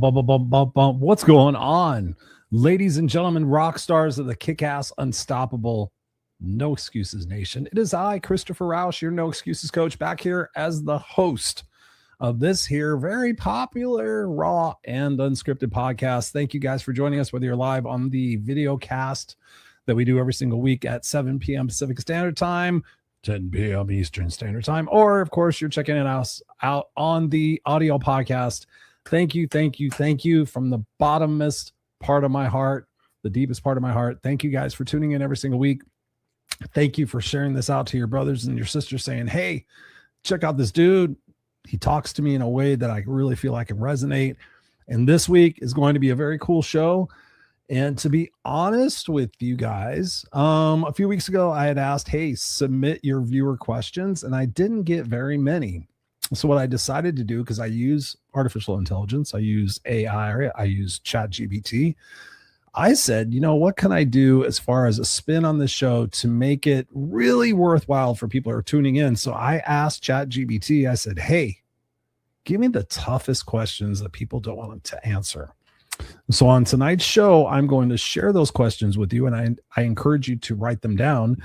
What's going on, ladies and gentlemen, rock stars of the kick-ass, unstoppable, no excuses nation? It is I, Christopher Rausch, your no excuses coach, back here as the host of this here very popular Raw and Unscripted podcast. Thank you guys for joining us, whether you're live on the video cast that we do every single week at 7 p.m. Pacific Standard Time, 10 p.m. Eastern Standard Time, or of course you're checking us out on the audio podcast. Thank you from the bottomest part of my heart, the deepest part of my heart. Thank you guys for tuning in every single week. Thank you for sharing this out to your brothers and your sisters, saying, hey, check out this dude. He talks to me in a way that I really feel I can resonate. And this week is going to be a very cool show. And to be honest with you guys, a few weeks ago, I had asked, hey, submit your viewer questions, and I didn't get very many. So what I decided to do, because I use artificial intelligence, I use AI, I use ChatGPT. I said, you know, what can I do as far as a spin on this show to make it really worthwhile for people who are tuning in? So I asked ChatGPT, I said, hey, give me the toughest questions that people don't want to answer. So on tonight's show, I'm going to share those questions with you, and I encourage you to write them down.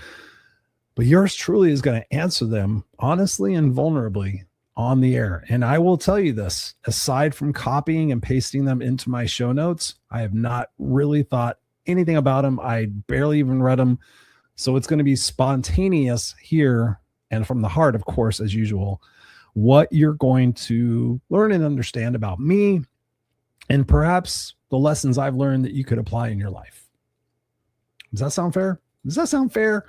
But yours truly is going to answer them honestly and vulnerably on the air. And I will tell you this, aside from copying and pasting them into my show notes, I have not really thought anything about them. I barely even read them. So it's going to be spontaneous here and from the heart, of course, as usual, what you're going to learn and understand about me and perhaps the lessons I've learned that you could apply in your life. Does that sound fair? Does that sound fair?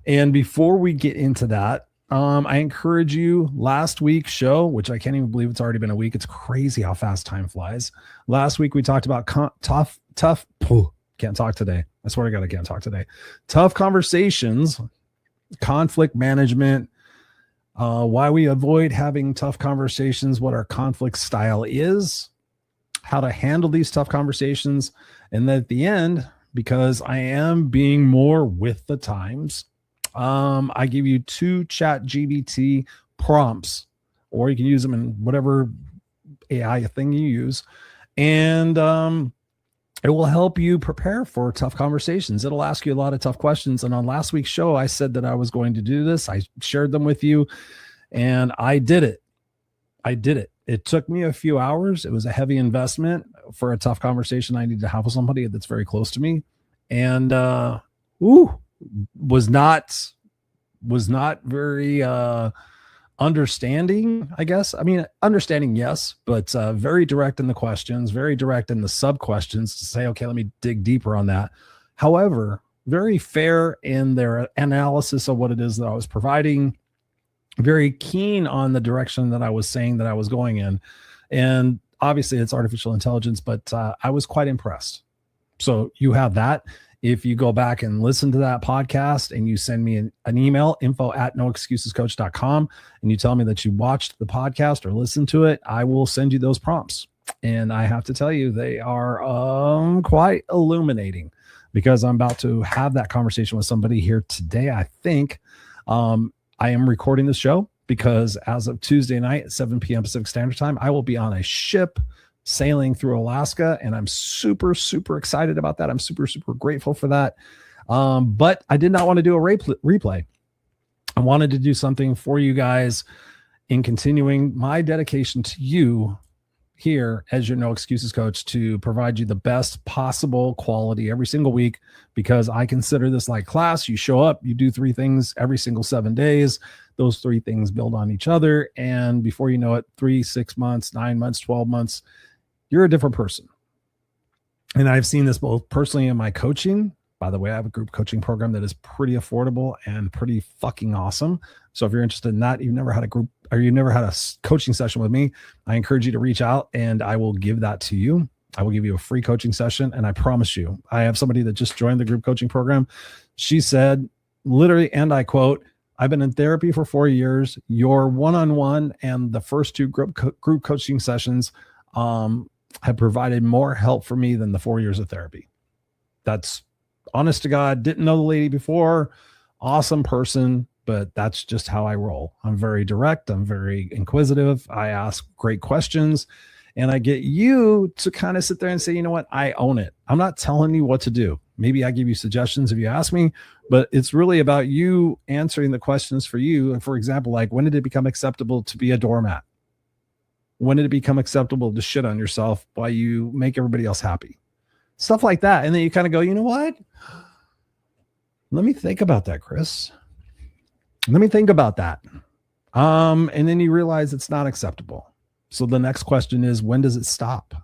And before we get into that, I encourage you, last week's show, which I can't even believe it's already been a week. It's crazy how fast time flies. Last week, we talked about can't talk today. I swear to God, I can't talk today. Tough conversations, conflict management, why we avoid having tough conversations, what our conflict style is, how to handle these tough conversations. And then at the end, because I am being more with the times, I give you 2 ChatGPT prompts, or you can use them in whatever AI thing you use. And it will help you prepare for tough conversations. It'll ask you a lot of tough questions. And on last week's show, I said that I was going to do this. I shared them with you, and I did it. It took me a few hours. It was a heavy investment for a tough conversation I need to have with somebody that's very close to me. And was not very understanding, I guess. I mean, understanding, yes, but very direct in the questions, very direct in the sub questions to say, okay, let me dig deeper on that. However, very fair in their analysis of what it is that I was providing, very keen on the direction that I was saying that I was going in. And obviously it's artificial intelligence, but I was quite impressed. So you have that. If you go back and listen to that podcast and you send me an email, info@noexcusescoach.com, and you tell me that you watched the podcast or listened to it, I will send you those prompts. And I have to tell you, they are quite illuminating, because I'm about to have that conversation with somebody here today. I think I am recording this show because as of Tuesday night at 7 p.m. Pacific Standard Time, I will be on a ship sailing through Alaska, and I'm super excited about that. I'm super grateful for that. But I did not want to do a replay. I wanted to do something for you guys in continuing my dedication to you here as your No Excuses coach, to provide you the best possible quality every single week, because I consider this like class. You show up, you do 3 things every single 7 days. Those 3 things build on each other. And before you know it, 3, 6 months, 9 months, 12 months, you're a different person. And I've seen this both personally in my coaching. By the way, I have a group coaching program that is pretty affordable and pretty fucking awesome. So if you're interested in that, you've never had a group, or you've never had a coaching session with me, I encourage you to reach out and I will give that to you. I will give you a free coaching session. And I promise you, I have somebody that just joined the group coaching program. She said, literally, and I quote, I've been in therapy for 4 years. Your one-on-one and the first 2 group coaching sessions have provided more help for me than the 4 years of therapy. That's honest to God. Didn't know the lady before. Awesome person, but that's just how I roll. I'm very direct. I'm very inquisitive. I ask great questions. And I get you to kind of sit there and say, you know what, I own it. I'm not telling you what to do. Maybe I give you suggestions if you ask me, but it's really about you answering the questions for you. And for example, like, when did it become acceptable to be a doormat? When did it become acceptable to shit on yourself while you make everybody else happy? Stuff like that. And then you kind of go, you know what? Let me think about that, Chris. Let me think about that. And then you realize it's not acceptable. So the next question is, when does it stop?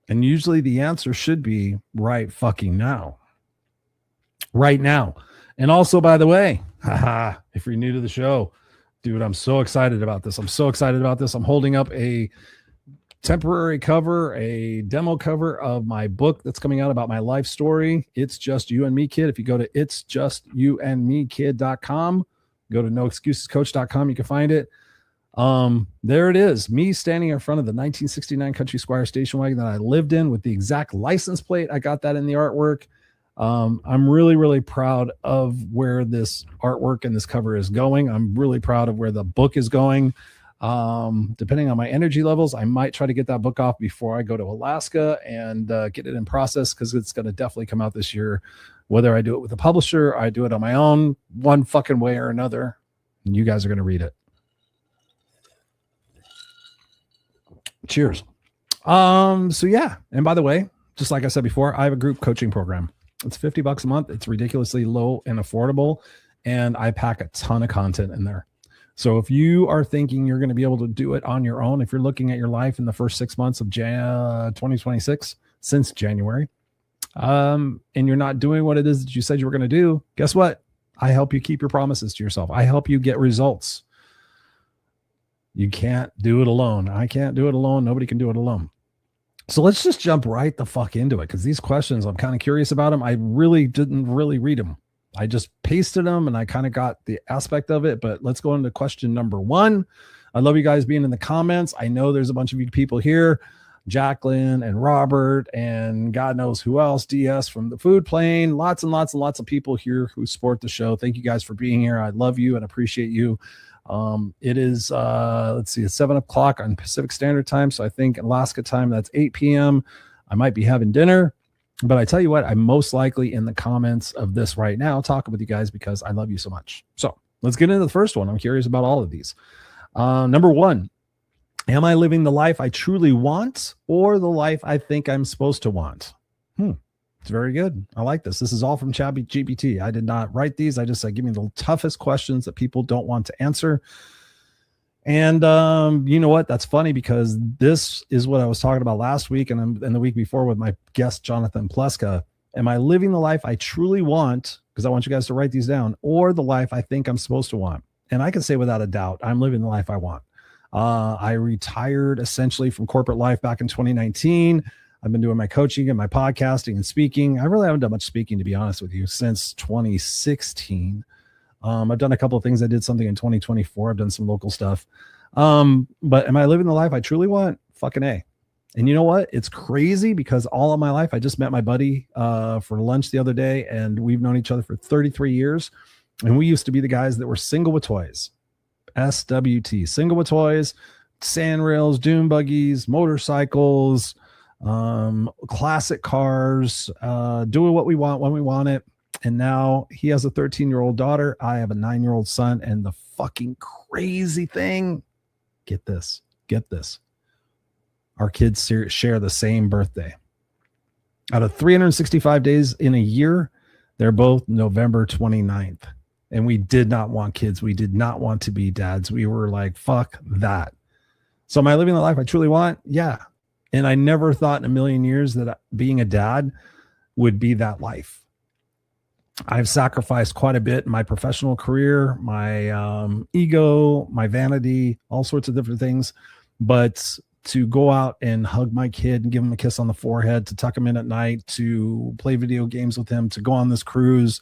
And usually the answer should be right fucking now. Right now. And also, by the way, if you're new to the show, dude, I'm so excited about this. I'm holding up a temporary cover, a demo cover of my book that's coming out about my life story. It's Just You and Me Kid. If you go to itsjustyouandmekid.com, go to noexcusescoach.com, you can find it. There it is, me standing in front of the 1969 Country Squire station wagon that I lived in with the exact license plate. I got that in the artwork. I'm really, really proud of where this artwork and this cover is going. I'm really proud of where the book is going. Depending on my energy levels, I might try to get that book off before I go to Alaska and get it in process, because it's going to definitely come out this year. Whether I do it with a publisher, I do it on my own, one fucking way or another, and you guys are going to read it. Cheers. So yeah. And by the way, just like I said before, I have a group coaching program. It's $50 a month. It's ridiculously low and affordable. And I pack a ton of content in there. So if you are thinking you're going to be able to do it on your own, if you're looking at your life in the first 6 months of 2026, since January, and you're not doing what it is that you said you were going to do, guess what? I help you keep your promises to yourself. I help you get results. You can't do it alone. I can't do it alone. Nobody can do it alone. So let's just jump right the fuck into it, because these questions, I'm kind of curious about them. I really didn't read them. I just pasted them and I kind of got the aspect of it. But let's go into question number 1. I love you guys being in the comments. I know there's a bunch of you people here, Jacqueline and Robert and God knows who else, DS from the food plane, lots and lots and lots of people here who support the show. Thank you guys for being here. I love you and appreciate you. It is, let's see, it's 7:00 on Pacific Standard Time. So I think Alaska time, that's 8 p.m. I might be having dinner, but I tell you what, I'm most likely in the comments of this right now talking with you guys because I love you so much. So let's get into the first one. I'm curious about all of these. Number 1, am I living the life I truly want or the life I think I'm supposed to want? It's very good. I like this. This is all from ChatGPT. I did not write these. I just said, give me the toughest questions that people don't want to answer. And you know what? That's funny, because this is what I was talking about last week and the week before with my guest, Jonathan Pleska. Am I living the life I truly want? Because I want you guys to write these down, or the life I think I'm supposed to want. And I can say without a doubt, I'm living the life I want. I retired essentially from corporate life back in 2019. I've been doing my coaching and my podcasting and speaking. I really haven't done much speaking, to be honest with you, since 2016. I've done a couple of things. I did something in 2024. I've done some local stuff. But am I living the life I truly want? Fucking A. And you know what? It's crazy, because all of my life, I just met my buddy for lunch the other day, and we've known each other for 33 years. And we used to be the guys that were single with toys. SWT, single with toys, sand rails, dune buggies, motorcycles, classic cars, doing what we want when we want it. And now he has a 13-year-old daughter. I have a 9-year-old son. And the fucking crazy thing, get this. Our kids share the same birthday. Out of 365 days in a year, they're both November 29th. And we did not want kids. We did not want to be dads. We were like, fuck that. So am I living the life I truly want? Yeah. And I never thought in a million years that being a dad would be that life. I've sacrificed quite a bit in my professional career, my ego, my vanity, all sorts of different things. But to go out and hug my kid and give him a kiss on the forehead, to tuck him in at night, to play video games with him, to go on this cruise,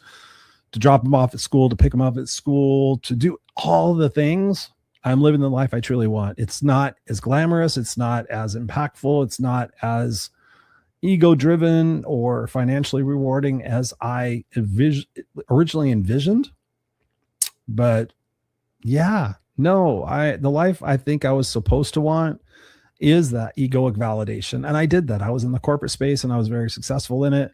to drop him off at school, to pick him up at school, to do all the things, I'm living the life I truly want. It's not as glamorous. It's not as impactful. It's not as ego-driven or financially rewarding as I originally envisioned. But yeah, no, the life I think I was supposed to want is that egoic validation. And I did that. I was in the corporate space and I was very successful in it.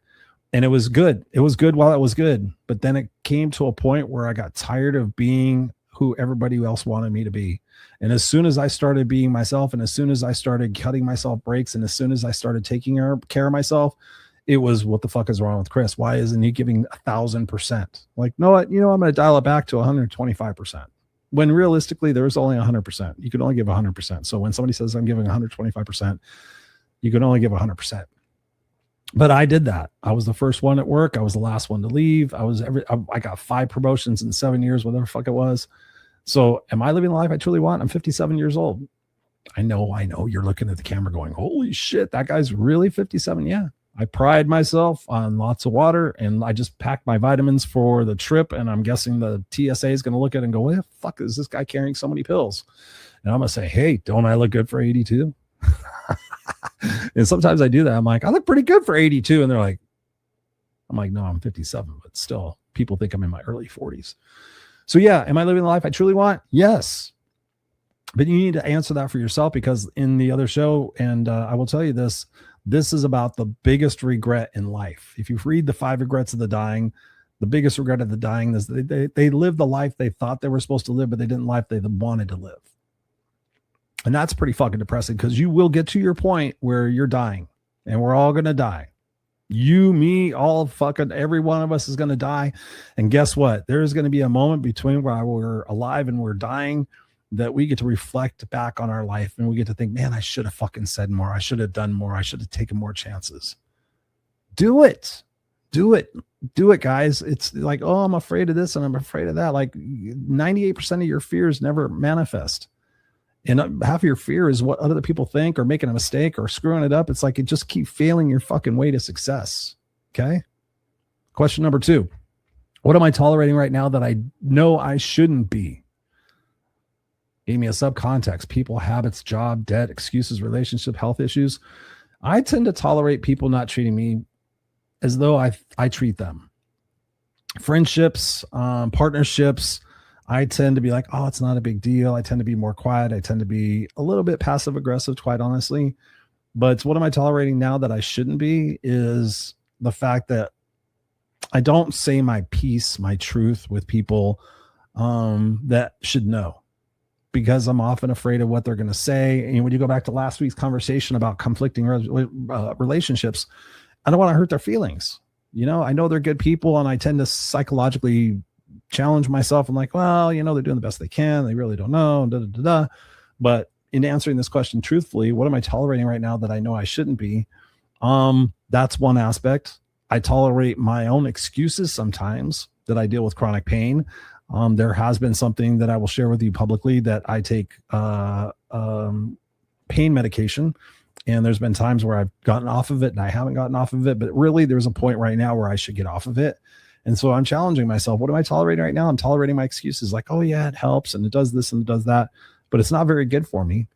And it was good. It was good while it was good. But then it came to a point where I got tired of being who everybody else wanted me to be. And as soon as I started being myself, and as soon as I started cutting myself breaks, and as soon as I started taking care of myself, it was, what the fuck is wrong with Chris? Why isn't he giving 1,000%? Like, no, I'm going to dial it back to 125%. When realistically, there's only 100%. You can only give 100%. So when somebody says I'm giving 125%, you can only give 100%. But I did that. I was the first one at work. I was the last one to leave. I got 5 promotions in 7 years, whatever the fuck it was. So am I living the life I truly want? I'm 57 years old. I know. You're looking at the camera going, holy shit, that guy's really 57. Yeah. I pride myself on lots of water, and I just packed my vitamins for the trip. And I'm guessing the TSA is going to look at it and go, what the fuck is this guy carrying so many pills? And I'm going to say, hey, don't I look good for 82? And sometimes I do that. I'm like, I look pretty good for 82. And they're like, I'm like, no, I'm 57, but still people think I'm in my early 40s. So yeah, am I living the life I truly want? Yes. But you need to answer that for yourself, because in the other show, and I will tell you this is about the biggest regret in life. If you read the 5 regrets of the dying, the biggest regret of the dying is they lived the life they thought they were supposed to live, but they didn't live they wanted to live. And that's pretty fucking depressing, because you will get to your point where you're dying, and we're all going to die. You, me, all fucking every one of us is going to die. And guess what? There's going to be a moment between where we're alive and we're dying that we get to reflect back on our life, and we get to think, man, I should have fucking said more. I should have done more. I should have taken more chances. Do it. Do it. Do it, guys. It's like, oh, I'm afraid of this and I'm afraid of that. Like 98% of your fears never manifest. And half of your fear is what other people think, or making a mistake, or screwing it up. It's like, it just keep failing your fucking way to success. Okay. Question number 2. What am I tolerating right now that I know I shouldn't be? Gave me a subcontext: people, habits, job, debt, excuses, relationship, health issues. I tend to tolerate people not treating me as though I treat them. Friendships, partnerships, I tend to be like, oh, it's not a big deal. I tend to be more quiet. I tend to be a little bit passive aggressive, quite honestly. But what am I tolerating now that I shouldn't be is the fact that I don't say my piece, my truth with people that should know, because I'm often afraid of what they're going to say. And when you go back to last week's conversation about conflicting relationships, I don't want to hurt their feelings. You know, I know they're good people, and I tend to psychologically challenge myself. I'm like, well, you know, they're doing the best they can. They really don't know. Da, da, da, da. But in answering this question truthfully, what am I tolerating right now that I know I shouldn't be? That's one aspect. I tolerate my own excuses sometimes that I deal with chronic pain. There has been something that I will share with you publicly, that I take pain medication. And there's been times where I've gotten off of it and I haven't gotten off of it. But really, there's a point right now where I should get off of it. And so I'm challenging myself. What am I tolerating right now? I'm tolerating my excuses, like, oh yeah, it helps and it does this and it does that, but it's not very good for me.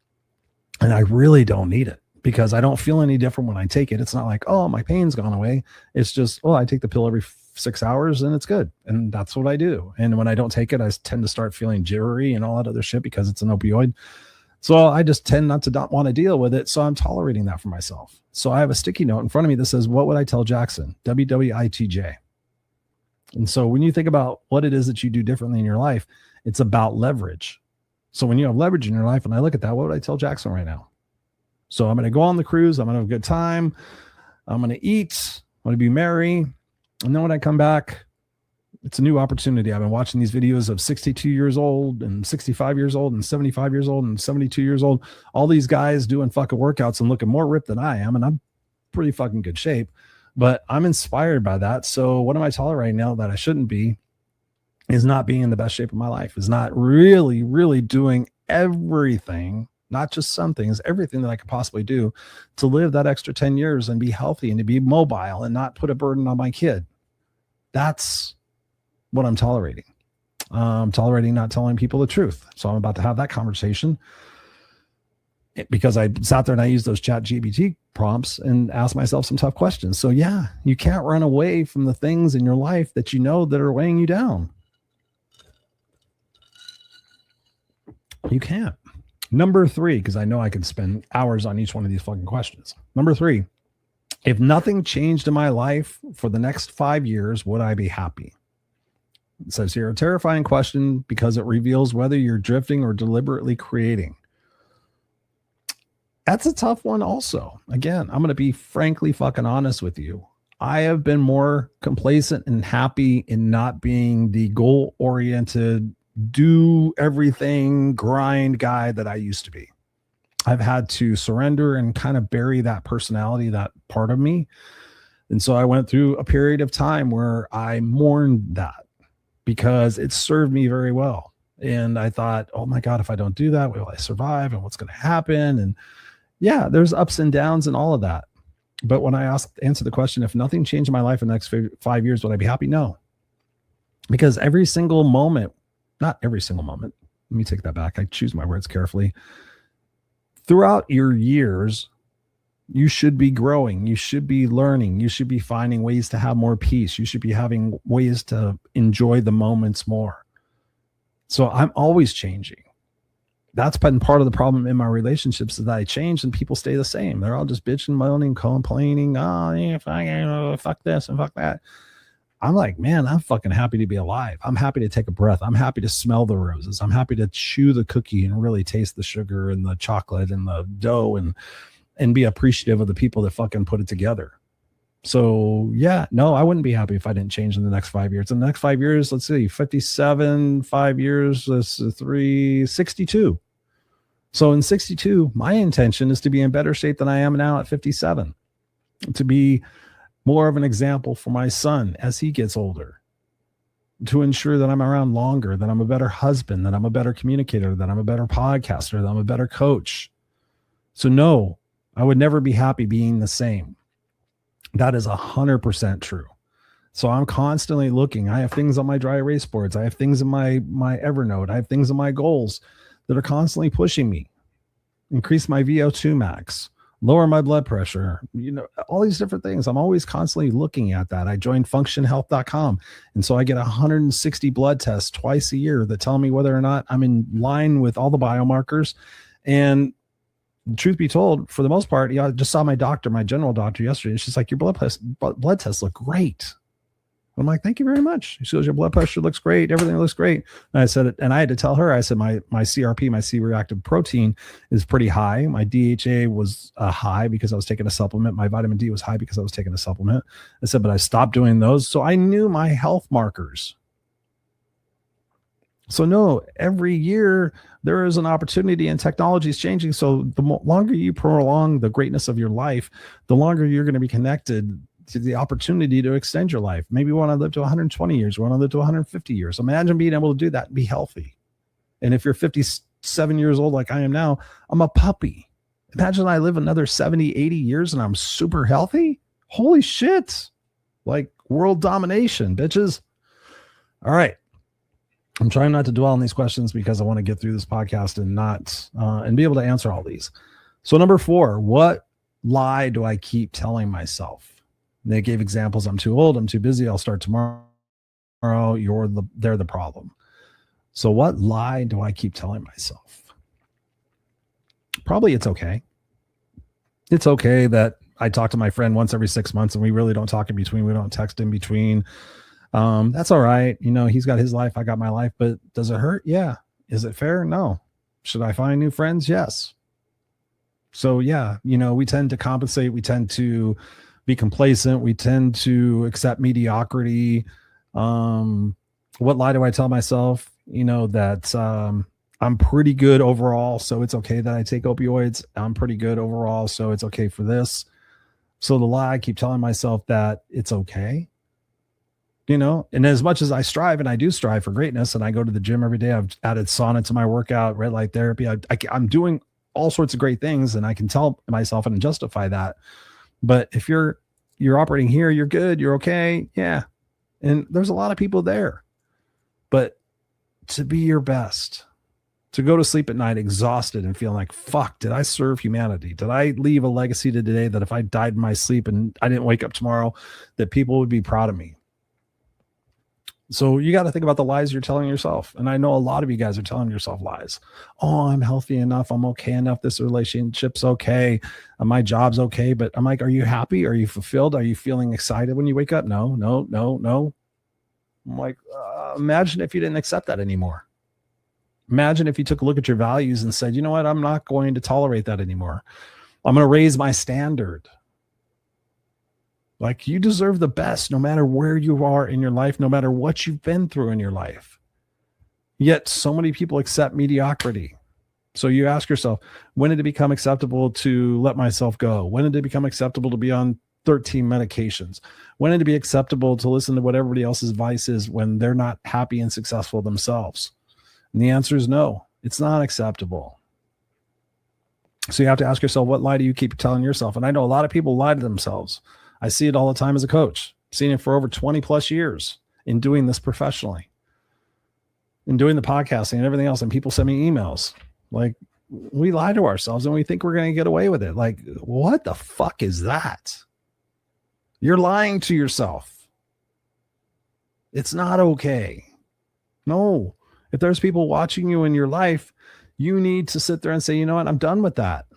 And I really don't need it, because I don't feel any different when I take it. It's not like, oh, my pain's gone away. It's just, oh, I take the pill every 6 hours and it's good. And that's what I do. And when I don't take it, I tend to start feeling jittery and all that other shit, because it's an opioid. So I just tend not want to deal with it. So I'm tolerating that for myself. So I have a sticky note in front of me that says, what would I tell Jackson? WWITJ. And so when you think about what it is that you do differently in your life, it's about leverage. So when you have leverage in your life, and I look at that, what would I tell Jackson right now? So I'm going to go on the cruise. I'm going to have a good time. I'm going to eat. I'm going to be merry. And then when I come back, it's a new opportunity. I've been watching these videos of 62 years old and 65 years old and 75 years old and 72 years old. All these guys doing fucking workouts and looking more ripped than I am. And I'm pretty fucking good shape. But I'm inspired by that. So what am I tolerating now that I shouldn't be? Is not being in the best shape of my life, is not really, really doing everything, not just some things, everything that I could possibly do to live that extra 10 years and be healthy and to be mobile and not put a burden on my kid. That's what I'm tolerating. I'm tolerating not telling people the truth. So I'm about to have that conversation, because I sat there and I used those ChatGPT prompts and asked myself some tough questions. So yeah, you can't run away from the things in your life that you know that are weighing you down. You can't. Number 3, because I know I could spend hours on each one of these fucking questions. Number 3, if nothing changed in my life for the next 5 years, would I be happy? It says here, a terrifying question because it reveals whether you're drifting or deliberately creating. That's a tough one also. Again, I'm going to be frankly fucking honest with you. I have been more complacent and happy in not being the goal-oriented, do everything, grind guy that I used to be. I've had to surrender and kind of bury that personality, that part of me. And so I went through a period of time where I mourned that because it served me very well. And I thought, oh my God, if I don't do that, will I survive? And what's going to happen? And yeah, there's ups and downs and all of that. But when I answer the question, if nothing changed in my life in the next 5 years, would I be happy? No. Because every single moment, not every single moment, let me take that back. I choose my words carefully. Throughout your years, you should be growing. You should be learning. You should be finding ways to have more peace. You should be having ways to enjoy the moments more. So I'm always changing. That's been part of the problem in my relationships, is that I change and people stay the same. They're all just bitching, moaning, complaining. Oh, yeah, fuck this and fuck that. I'm like, man, I'm fucking happy to be alive. I'm happy to take a breath. I'm happy to smell the roses. I'm happy to chew the cookie and really taste the sugar and the chocolate and the dough and be appreciative of the people that fucking put it together. So yeah, no, I wouldn't be happy if I didn't change in the next 5 years. In the next 5 years, let's see, 57, 5 years, that's 62. So in 62, my intention is to be in better shape than I am now at 57, to be more of an example for my son as he gets older, to ensure that I'm around longer, that I'm a better husband, that I'm a better communicator, that I'm a better podcaster, that I'm a better coach. So no, I would never be happy being the same. That is 100% true. So I'm constantly looking. I have things on my dry erase boards. I have things in my Evernote. I have things in my goals that are constantly pushing me. Increase my VO2 max, lower my blood pressure, all these different things. I'm always constantly looking at that. I joined functionhealth.com. And so I get 160 blood tests twice a year that tell me whether or not I'm in line with all the biomarkers. And truth be told, for the most part, I just saw my doctor, my general doctor yesterday. And she's like, your blood tests look great. I'm like, thank you very much. She goes, your blood pressure looks great. Everything looks great. And I said, and I had to tell her, I said, my CRP, my C-reactive protein is pretty high. My DHA was high because I was taking a supplement. My vitamin D was high because I was taking a supplement. I said, but I stopped doing those. So I knew my health markers. So no, every year there is an opportunity and technology is changing. So the longer you prolong the greatness of your life, the longer you're going to be connected to the opportunity to extend your life. Maybe you want to live to 120 years, you want to live to 150 years. Imagine being able to do that and be healthy. And if you're 57 years old, like I am now, I'm a puppy. Imagine I live another 70, 80 years and I'm super healthy. Holy shit. Like world domination, bitches. All right. I'm trying not to dwell on these questions because I want to get through this podcast and not, and be able to answer all these. So number 4, what lie do I keep telling myself? They gave examples. I'm too old. I'm too busy. I'll start tomorrow. They're the problem. So what lie do I keep telling myself? Probably it's okay. It's okay that I talk to my friend once every 6 months and we really don't talk in between. We don't text in between. That's all right. He's got his life. I got my life, but does it hurt? Yeah. Is it fair? No. Should I find new friends? Yes. So yeah, we tend to compensate. We tend to be complacent. We tend to accept mediocrity. What lie do I tell myself? That I'm pretty good overall, so it's okay that I take opioids. I'm pretty good overall, so it's okay for this. So the lie, I keep telling myself that it's okay. And as much as I strive, and I do strive for greatness, and I go to the gym every day, I've added sauna to my workout, red light therapy. I'm doing all sorts of great things, and I can tell myself and justify that. But if you're operating here, you're good, you're okay. Yeah. And there's a lot of people there, but to be your best, to go to sleep at night exhausted and feeling like, fuck, did I serve humanity? Did I leave a legacy to today that if I died in my sleep and I didn't wake up tomorrow, that people would be proud of me? So you got to think about the lies you're telling yourself. And I know a lot of you guys are telling yourself lies. Oh, I'm healthy enough. I'm okay enough. This relationship's okay. My job's okay. But I'm like, are you happy? Are you fulfilled? Are you feeling excited when you wake up? No. I'm like, imagine if you didn't accept that anymore. Imagine if you took a look at your values and said, you know what? I'm not going to tolerate that anymore. I'm going to raise my standard. Like, you deserve the best no matter where you are in your life, no matter what you've been through in your life. Yet so many people accept mediocrity. So you ask yourself, when did it become acceptable to let myself go? When did it become acceptable to be on 13 medications? When did it be acceptable to listen to what everybody else's advice is when they're not happy and successful themselves? And the answer is no, it's not acceptable. So you have to ask yourself, what lie do you keep telling yourself? And I know a lot of people lie to themselves. I see it all the time as a coach. I've seen it for over 20 plus years in doing this professionally, in doing the podcasting and everything else. And people send me emails like, we lie to ourselves and we think we're going to get away with it. Like, what the fuck is that? You're lying to yourself. It's not okay. No. If there's people watching you in your life, you need to sit there and say, you know what? I'm done with that.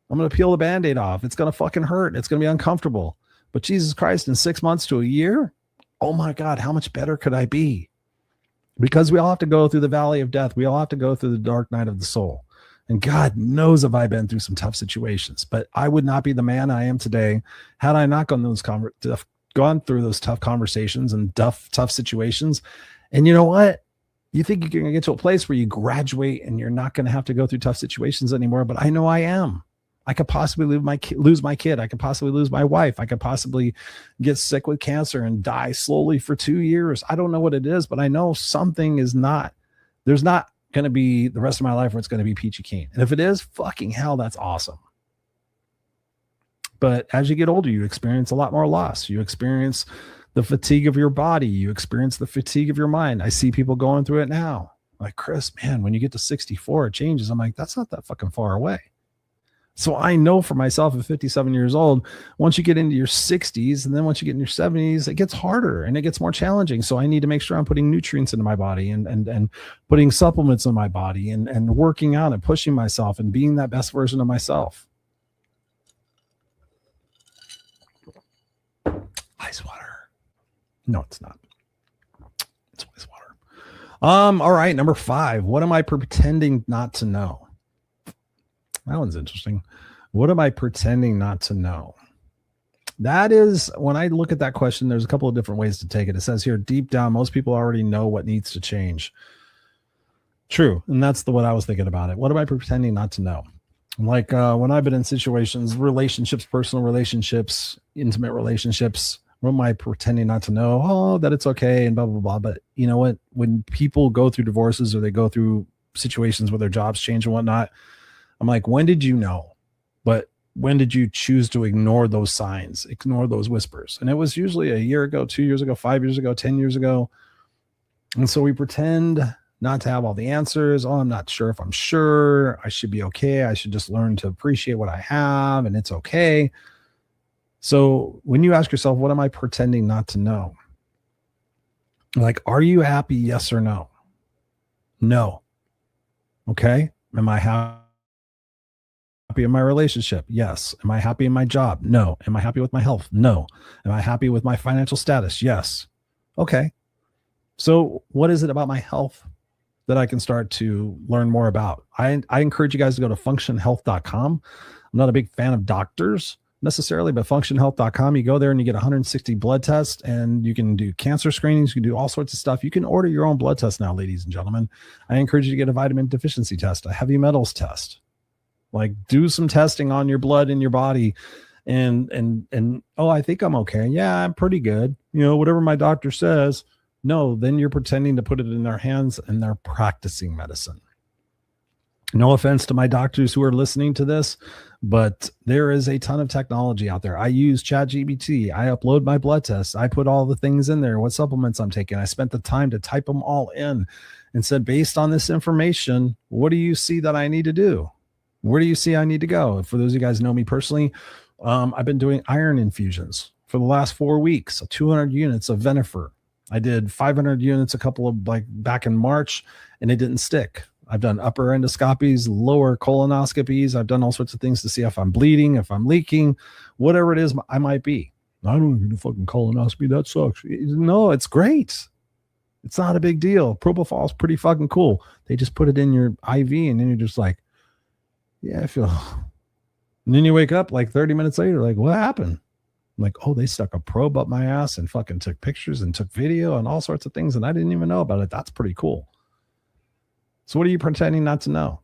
I'm going to peel the Band-Aid off. It's going to fucking hurt. It's going to be uncomfortable. But Jesus Christ, in 6 months to a year, oh my God, how much better could I be? Because we all have to go through the valley of death. We all have to go through the dark night of the soul. And God knows if I've been through some tough situations, but I would not be the man I am today had I not gone through those tough conversations and tough situations. And you know what? You think you're going to get to a place where you graduate and you're not going to have to go through tough situations anymore. But I know I am. I could possibly lose my kid. I could possibly lose my wife. I could possibly get sick with cancer and die slowly for 2 years. I don't know what it is, but I know something is not, there's not going to be the rest of my life where it's going to be peachy keen. And if it is, fucking hell, that's awesome. But as you get older, you experience a lot more loss. You experience the fatigue of your body. You experience the fatigue of your mind. I see people going through it now. Like, Chris, man, when you get to 64, it changes. I'm like, that's not that fucking far away. So I know for myself at 57 years old, once you get into your 60s and then once you get in your 70s, it gets harder and it gets more challenging. So I need to make sure I'm putting nutrients into my body and putting supplements in my body and working out and pushing myself and being that best version of myself. Ice water. No, it's not. It's ice water. All right. Number 5. What am I pretending not to know? That one's interesting. What am I pretending not to know? That is, when I look at that question, there's a couple of different ways to take it. It says here, deep down, most people already know what needs to change. True. And that's what I was thinking about it. What am I pretending not to know? Like when I've been in situations, relationships, personal relationships, intimate relationships, what am I pretending not to know? Oh, that it's okay and blah, blah, blah. But you know what? When people go through divorces or they go through situations where their jobs change and whatnot, I'm like, when did you know? But when did you choose to ignore those signs, ignore those whispers? And it was usually a year ago, 2 years ago, 5 years ago, 10 years ago. And so we pretend not to have all the answers. Oh, I'm not sure if I'm sure. I should be okay. I should just learn to appreciate what I have and it's okay. So when you ask yourself, what am I pretending not to know? Like, are you happy? Yes or no? No. Okay. Am I happy in my relationship? Yes. Am I happy in my job? No. Am I happy with my health? No. Am I happy with my financial status? Yes. Okay. So what is it about my health that I can start to learn more about? I encourage you guys to go to functionhealth.com. I'm not a big fan of doctors necessarily, but functionhealth.com, you go there and you get 160 blood tests and you can do cancer screenings. You can do all sorts of stuff. You can order your own blood test now, ladies and gentlemen. I encourage you to get a vitamin deficiency test, a heavy metals test. Like, do some testing on your blood in your body and oh, I think I'm okay. Yeah, I'm pretty good. You know, whatever my doctor says. No, then you're pretending to put it in their hands and they're practicing medicine. No offense to my doctors who are listening to this, but there is a ton of technology out there. I use ChatGPT. I upload my blood tests. I put all the things in there, what supplements I'm taking. I spent the time to type them all in and said, based on this information, what do you see that I need to do? Where do you see I need to go? For those of you guys who know me personally, I've been doing iron infusions for the last 4 weeks, so 200 units of Venifer. I did 500 units back in March, and it didn't stick. I've done upper endoscopies, lower colonoscopies. I've done all sorts of things to see if I'm bleeding, if I'm leaking, whatever it is I might be. I don't need a fucking colonoscopy. That sucks. No, it's great. It's not a big deal. Propofol is pretty fucking cool. They just put it in your IV, and then you're just like, yeah, I feel. And then you wake up like 30 minutes later, like, what happened? I'm like, oh, they stuck a probe up my ass and fucking took pictures and took video and all sorts of things, and I didn't even know about it. That's pretty cool. So what are you pretending not to know?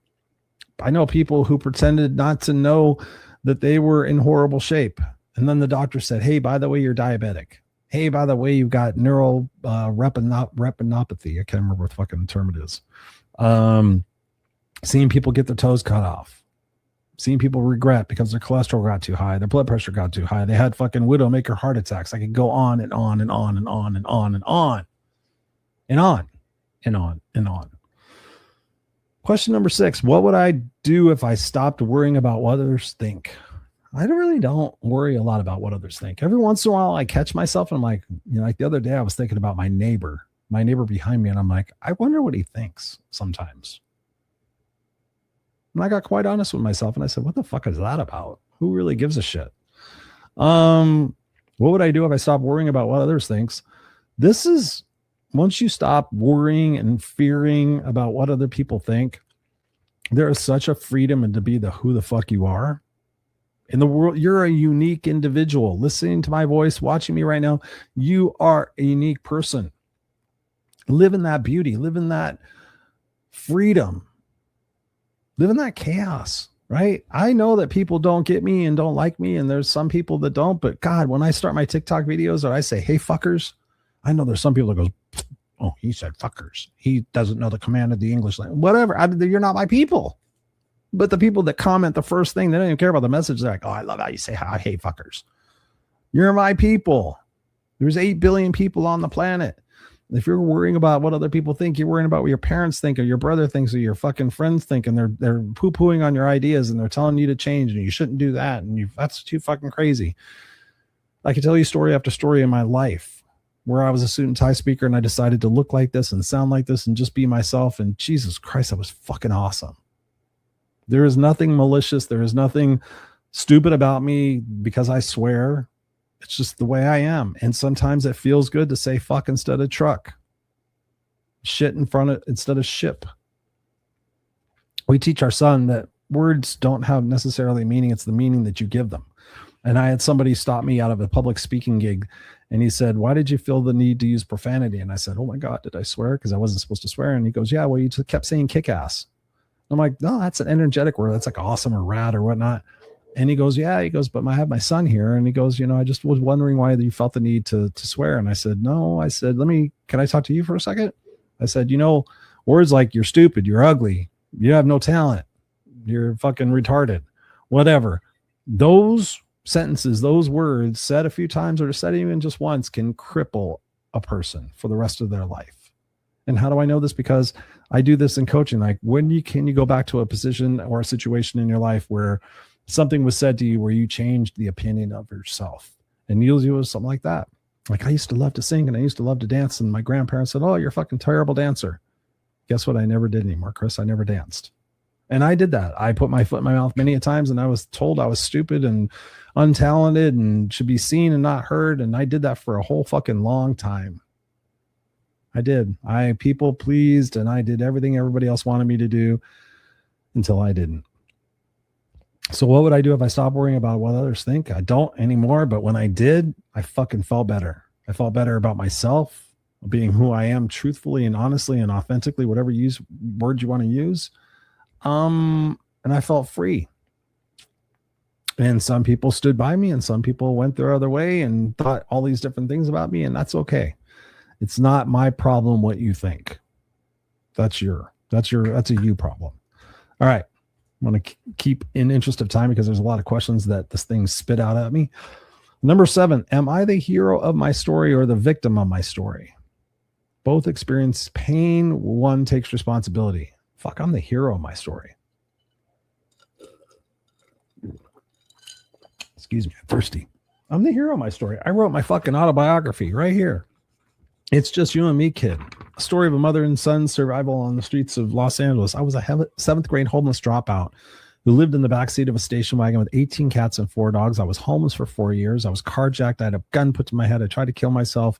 I know people who pretended not to know that they were in horrible shape. And then the doctor said, hey, by the way, you're diabetic. Hey, by the way, you've got neural retinopathy. I can't remember what fucking term it is. Seeing people get their toes cut off. Seeing people regret because their cholesterol got too high. Their blood pressure got too high. They had fucking widowmaker heart attacks. I could go on and on and on and on and on and on and on and on and on. Question number 6. What would I do if I stopped worrying about what others think? I really don't worry a lot about what others think. Every once in a while, I catch myself and I'm like, like the other day, I was thinking about my neighbor behind me. And I'm like, I wonder what he thinks sometimes. And I got quite honest with myself. And I said, what the fuck is that about? Who really gives a shit? What would I do if I stopped worrying about what others thinks? This is, once you stop worrying and fearing about what other people think, there is such a freedom to be who the fuck you are. In the world, you're a unique individual. Listening to my voice, watching me right now, you are a unique person. Live in that beauty, live in that freedom, live in that chaos, right? I know that people don't get me and don't like me, and there's some people that don't, but God, when I start my TikTok videos or I say, hey, fuckers, I know there's some people that goes, oh, he said fuckers. He doesn't know the command of the English language. Whatever. You're not my people. But the people that comment the first thing, they don't even care about the message. They're like, oh, I love how you say, I hate fuckers. You're my people. There's 8 billion people on the planet. If you're worrying about what other people think, you're worrying about what your parents think or your brother thinks or your fucking friends think, and they're poo-pooing on your ideas and they're telling you to change and you shouldn't do that. And that's too fucking crazy. I can tell you story after story in my life where I was a suit and tie speaker and I decided to look like this and sound like this and just be myself. And Jesus Christ, that was fucking awesome. There is nothing malicious. There is nothing stupid about me because I swear. It's just the way I am. And sometimes it feels good to say fuck instead of truck. Shit in front of instead of ship. We teach our son that words don't have necessarily meaning. It's the meaning that you give them. And I had somebody stop me out of a public speaking gig. And he said, why did you feel the need to use profanity? And I said, oh my God, did I swear? Because I wasn't supposed to swear. And he goes, yeah, well, you just kept saying kick ass. I'm like, no, that's an energetic word. That's like awesome or rad or whatnot. And he goes, yeah, he goes, but I have my son here. And he goes, I just was wondering why you felt the need to swear. And I said, no, I said, can I talk to you for a second? I said, words like you're stupid, you're ugly, you have no talent, you're fucking retarded, whatever. Those sentences, those words said a few times or said even just once can cripple a person for the rest of their life. And how do I know this? Because I do this in coaching. Like can you go back to a position or a situation in your life where something was said to you where you changed the opinion of yourself? And usually it was something like that. Like I used to love to sing and I used to love to dance. And my grandparents said, oh, you're a fucking terrible dancer. Guess what? I never did anymore, Chris. I never danced. And I did that. I put my foot in my mouth many a times and I was told I was stupid and untalented and should be seen and not heard. And I did that for a whole fucking long time. I did. I people pleased and I did everything everybody else wanted me to do until I didn't. So what would I do if I stopped worrying about what others think? I don't anymore. But when I did, I fucking felt better. I felt better about myself, being who I am truthfully and honestly and authentically, whatever word you want to use. And I felt free. And some people stood by me and some people went their other way and thought all these different things about me. And that's okay. It's not my problem what you think. That's a you problem. All right. I'm going to keep in interest of time because there's a lot of questions that this thing spit out at me. Number 7, am I the hero of my story or the victim of my story? Both experience pain. One takes responsibility. Fuck, I'm the hero of my story. Excuse me, I'm thirsty. I'm the hero of my story. I wrote my fucking autobiography right here. It's just you and me, kid. A story of a mother and son survival on the streets of Los Angeles. I was a seventh grade homeless dropout who lived in the backseat of a station wagon with 18 cats and 4 dogs. I was homeless for 4 years. I was carjacked. I had a gun put to my head. I tried to kill myself.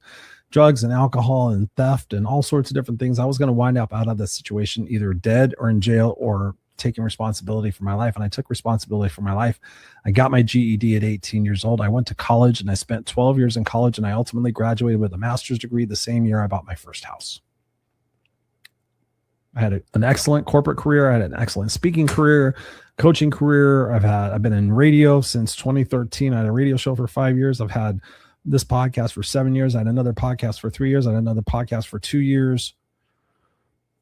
Drugs and alcohol and theft and all sorts of different things. I was going to wind up out of this situation either dead or in jail or taking responsibility for my life. And I took responsibility for my life. I got my GED at 18 years old. I went to college and I spent 12 years in college, and I ultimately graduated with a master's degree the same year I bought my first house. I had an excellent corporate career. I had an excellent speaking career, coaching career. I've been in radio since 2013. I had a radio show for 5 years. I've had this podcast for 7 years. I had another podcast for 3 years. I had another podcast for 2 years.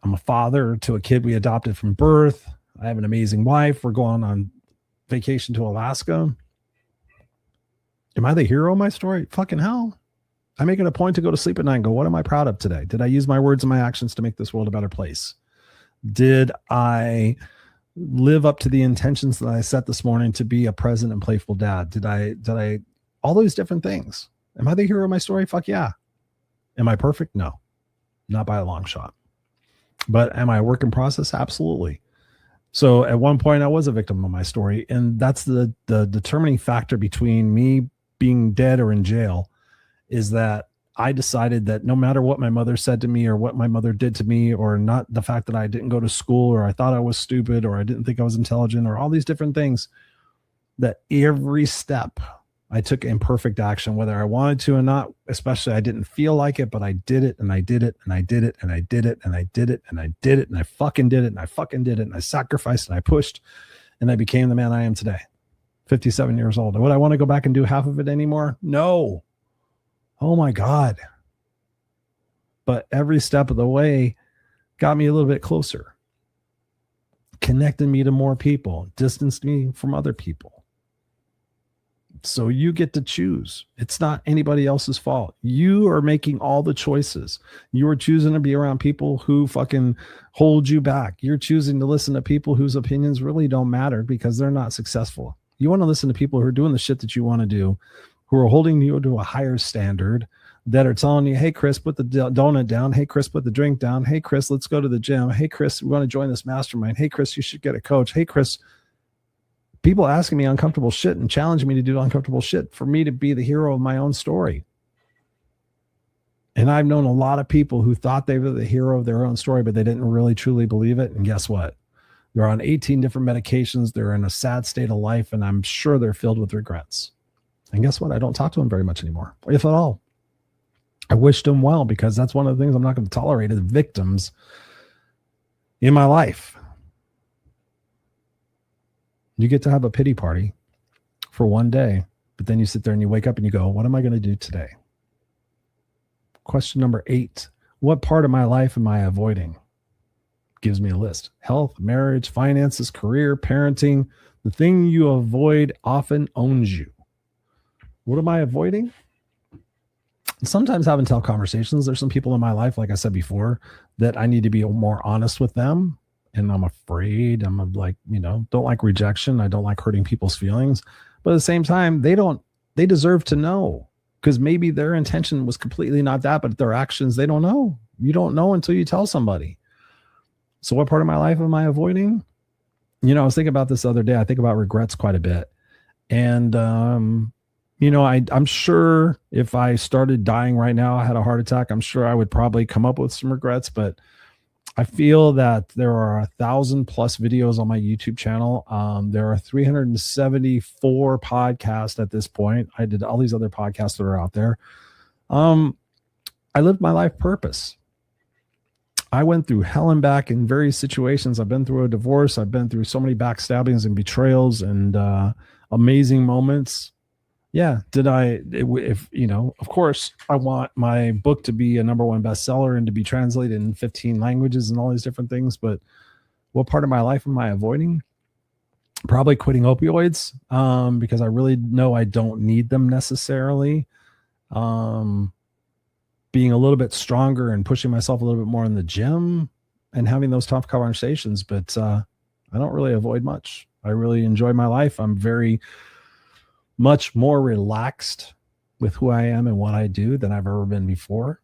I'm a father to a kid we adopted from birth. I have an amazing wife. We're going on vacation to Alaska. Am I the hero of my story? Fucking hell. I make it a point to go to sleep at night and go, what am I proud of today? Did I use my words and my actions to make this world a better place? Did I live up to the intentions that I set this morning to be a present and playful dad? Did I, all those different things. Am I the hero of my story? Fuck yeah. Am I perfect? No, not by a long shot. But am I a work in process? Absolutely. So at one point I was a victim of my story, and that's the determining factor between me being dead or in jail, is that I decided that no matter what my mother said to me or what my mother did to me, or not the fact that I didn't go to school or I thought I was stupid or I didn't think I was intelligent or all these different things, that every step I took imperfect action, whether I wanted to or not. Especially I didn't feel like it, but I did it and I did it and I did it and I did it and I did it and I did it and I fucking did it and I fucking did it and I sacrificed and I pushed and I became the man I am today, 57 years old. Would I want to go back and do half of it anymore? No. Oh my God. But every step of the way got me a little bit closer, connected me to more people, distanced me from other people. So you get to choose. It's not anybody else's fault. You are making all the choices. You are choosing to be around people who fucking hold you back. You're choosing to listen to people whose opinions really don't matter because they're not successful. You want to listen to people who are doing the shit that you want to do, who are holding you to a higher standard, that are telling you, hey, Chris, put the donut down. Hey, Chris, put the drink down. Hey, Chris, let's go to the gym. Hey, Chris, we want to join this mastermind. Hey, Chris, you should get a coach. Hey, Chris, people asking me uncomfortable shit and challenging me to do uncomfortable shit for me to be the hero of my own story. And I've known a lot of people who thought they were the hero of their own story, but they didn't really truly believe it. And guess what? They're on 18 different medications. They're in a sad state of life, and I'm sure they're filled with regrets. And guess what? I don't talk to them very much anymore, if at all. I wished them well, because that's one of the things I'm not going to tolerate is victims in my life. You get to have a pity party for one day, but then you sit there and you wake up and you go, what am I going to do today? Question number 8. What part of my life am I avoiding? Gives me a list. Health, marriage, finances, career, parenting. The thing you avoid often owns you. What am I avoiding? Sometimes having tough conversations. There's some people in my life, like I said before, that I need to be more honest with them. And I'm afraid, I'm like, don't like rejection. I don't like hurting people's feelings. But at the same time, they deserve to know, because maybe their intention was completely not that, but their actions, they don't know. You don't know until you tell somebody. So what part of my life am I avoiding? I was thinking about this the other day. I think about regrets quite a bit. And, I'm sure if I started dying right now, I had a heart attack, I'm sure I would probably come up with some regrets, but I feel that there are 1,000+ videos on my YouTube channel. There are 374 podcasts at this point. I did all these other podcasts that are out there. I lived my life purpose. I went through hell and back in various situations. I've been through a divorce. I've been through so many backstabbings and betrayals and amazing moments. Yeah. Of course, I want my book to be a #1 bestseller and to be translated in 15 languages and all these different things. But what part of my life am I avoiding? Probably quitting opioids, because I really know I don't need them necessarily. Being a little bit stronger and pushing myself a little bit more in the gym and having those tough conversations. But I don't really avoid much. I really enjoy my life. I'm very much more relaxed with who I am and what I do than I've ever been before.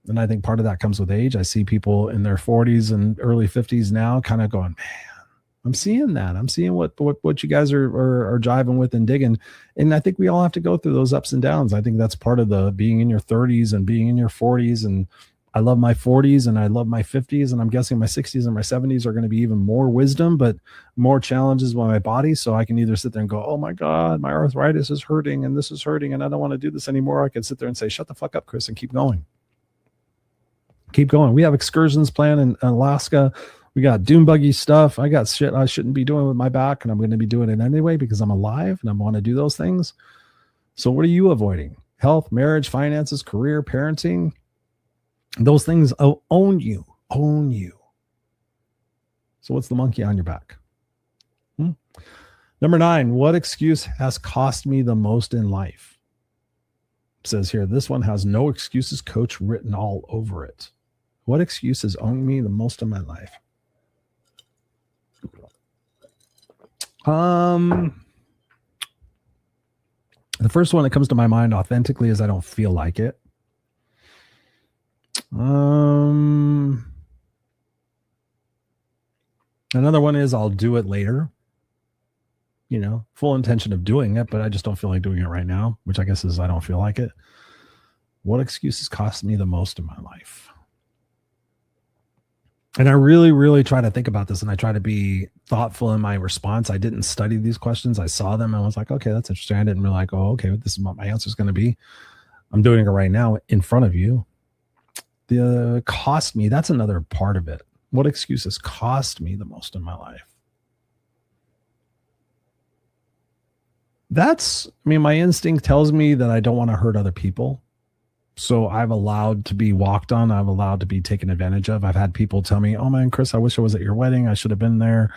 And I think part of that comes with age. I see people in their 40s and early 50s now kind of going, man, I'm seeing that. I'm seeing what you guys are jiving with and digging. And I think we all have to go through those ups and downs. I think that's part of the being in your 30s and being in your 40s. And I love my 40s and I love my 50s. And I'm guessing my 60s and my 70s are going to be even more wisdom, but more challenges with my body. So I can either sit there and go, oh my God, my arthritis is hurting and this is hurting and I don't want to do this anymore. I can sit there and say, shut the fuck up, Chris, and keep going. Keep going. We have excursions planned in Alaska. We got dune buggy stuff. I got shit I shouldn't be doing with my back, and I'm going to be doing it anyway because I'm alive and I want to do those things. So what are you avoiding? Health, marriage, finances, career, parenting. Those things own you. Own you. So what's the monkey on your back? Number 9, what excuse has cost me the most in life? It says here, this one has no excuses, coach, written all over it. What excuses own me the most in my life? The first one that comes to my mind authentically is I don't feel like it. Another one is I'll do it later. You know, full intention of doing it, but I just don't feel like doing it right now, which I guess is I don't feel like it. What excuses cost me the most in my life? And I really, really try to think about this, and I try to be thoughtful in my response. I didn't study these questions. I saw them and I was like, okay, that's interesting. I didn't really like, oh, okay, this is what my answer is going to be. I'm doing it right now in front of you. The cost me, that's another part of it. What excuses cost me the most in my life? My instinct tells me that I don't want to hurt other people. So I've allowed to be walked on. I've allowed to be taken advantage of. I've had people tell me, oh man, Chris, I wish I was at your wedding. I should have been there.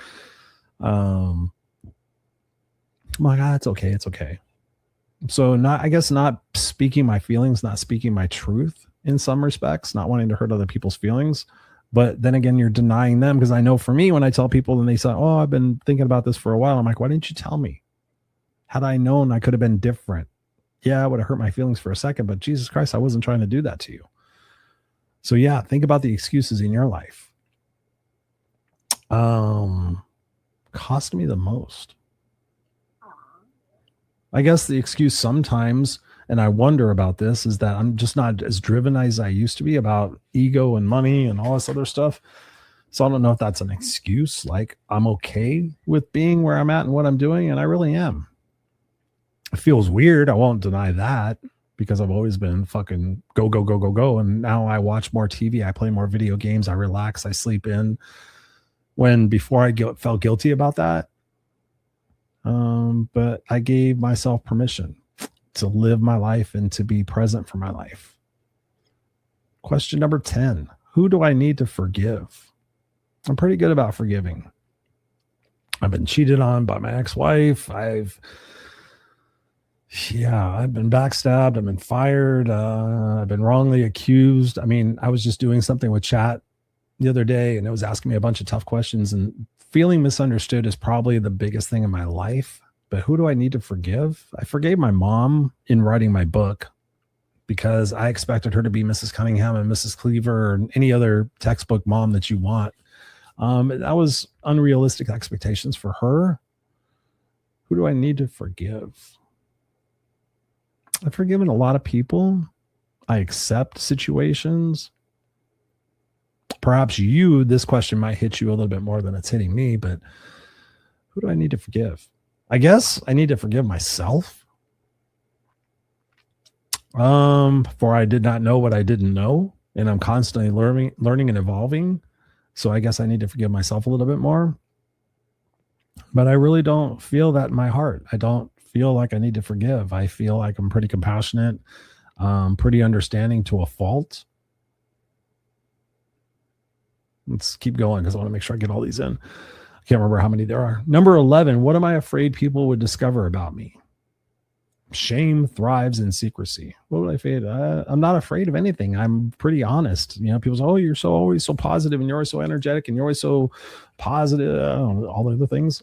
I'm like, it's okay. It's okay. So not speaking my feelings, not speaking my truth in some respects, not wanting to hurt other people's feelings. But then again, you're denying them, because I know for me, when I tell people and they say, oh, I've been thinking about this for a while. I'm like, why didn't you tell me? Had I known, I could have been different. Yeah, I would have hurt my feelings for a second, but Jesus Christ, I wasn't trying to do that to you. So yeah, think about the excuses in your life. Cost me the most. I guess the excuse sometimes, and I wonder about this, is that I'm just not as driven as I used to be about ego and money and all this other stuff. So I don't know if that's an excuse. Like, I'm okay with being where I'm at and what I'm doing, and I really am. It feels weird. I won't deny that, because I've always been fucking go, go, go, go, go. And now I watch more TV. I play more video games. I relax. I sleep in. When before I felt guilty about that. But I gave myself permission to live my life and to be present for my life. Question number 10. Who do I need to forgive? I'm pretty good about forgiving. I've been cheated on by my ex-wife. I've been backstabbed. I've been fired. I've been wrongly accused. I mean, I was just doing something with chat the other day, and it was asking me a bunch of tough questions, and feeling misunderstood is probably the biggest thing in my life. But who do I need to forgive? I forgave my mom in writing my book, because I expected her to be Mrs. Cunningham and Mrs. Cleaver and any other textbook mom that you want. That was unrealistic expectations for her. Who do I need to forgive? I've forgiven a lot of people. I accept situations. Perhaps this question might hit you a little bit more than it's hitting me, but who do I need to forgive? I guess I need to forgive myself. For I did not know what I didn't know, and I'm constantly learning and evolving. So I guess I need to forgive myself a little bit more. But I really don't feel that in my heart. I don't feel like I need to forgive. I feel like I'm pretty compassionate, pretty understanding to a fault. Let's keep going, because I want to make sure I get all these in. I can't remember how many there are. Number 11, what am I afraid people would discover about me? Shame thrives in secrecy. What would I say? I'm not afraid of anything. I'm pretty honest. You know, people say, oh, you're always so positive, and you're always so energetic, and you're always so positive, all the other things.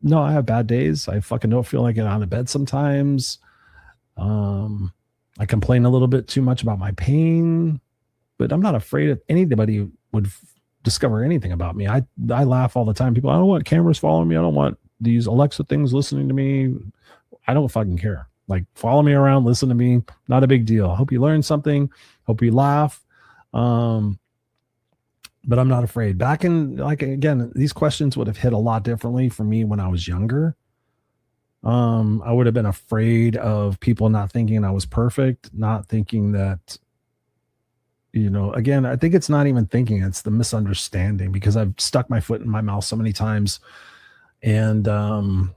No, I have bad days. I fucking don't feel like getting out of bed sometimes. I complain a little bit too much about my pain, but I'm not afraid if anybody would discover anything about me. I laugh all the time. People, I don't want cameras following me. I don't want these Alexa things listening to me. I don't fucking care. Like, follow me around, listen to me. Not a big deal. Hope you learn something. Hope you laugh. But I'm not afraid. Back in, like, again, these questions would have hit a lot differently for me when I was younger. I would have been afraid of people not thinking I was perfect, not thinking that, you know, again, I think it's not even thinking, it's the misunderstanding, because I've stuck my foot in my mouth so many times, and I'm